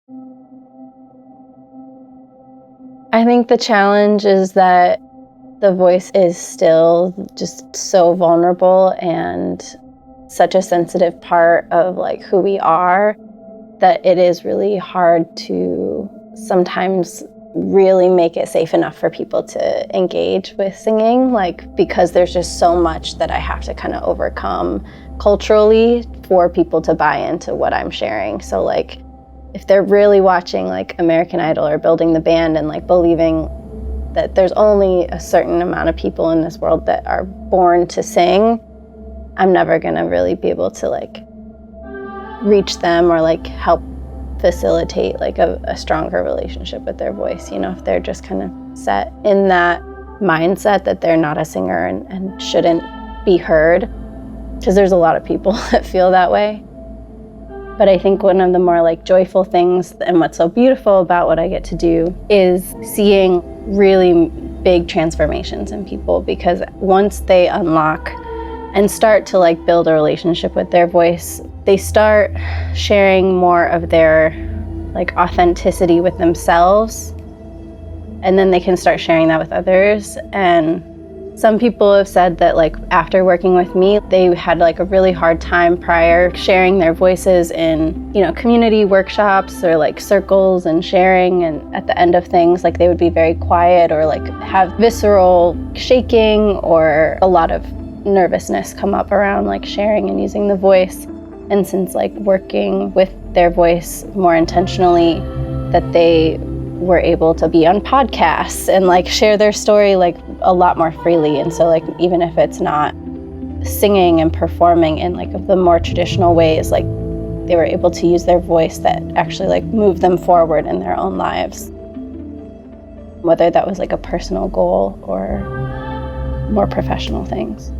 I think the challenge is that the voice is still just so vulnerable and such a sensitive part of like who we are that it is really hard to sometimes really make it safe enough for people to engage with singing, like because there's just so much that I have to kind of overcome culturally for people to buy into what I'm sharing. So like if they're really watching like American Idol or Building the Band and like believing that there's only a certain amount of people in this world that are born to sing, I'm never gonna really be able to like reach them or like help facilitate like a stronger relationship with their voice, you know, if they're just kind of set in that mindset that they're not a singer and shouldn't be heard, because there's a lot of people that feel that way. But I think one of the more like joyful things and what's so beautiful about what I get to do is seeing really big transformations in people, because once they unlock and start to like build a relationship with their voice, they start sharing more of their like authenticity with themselves, and then they can start sharing that with others. And some people have said that like after working with me, they had like a really hard time prior sharing their voices in, you know, community workshops or like circles and sharing, and at the end of things like they would be very quiet or like have visceral shaking or a lot of nervousness come up around like sharing and using the voice. And since like working with their voice more intentionally, that they were able to be on podcasts and like share their story like a lot more freely. And so like even if it's not singing and performing in like the more traditional ways, like they were able to use their voice that actually like moved them forward in their own lives, whether that was like a personal goal or more professional things.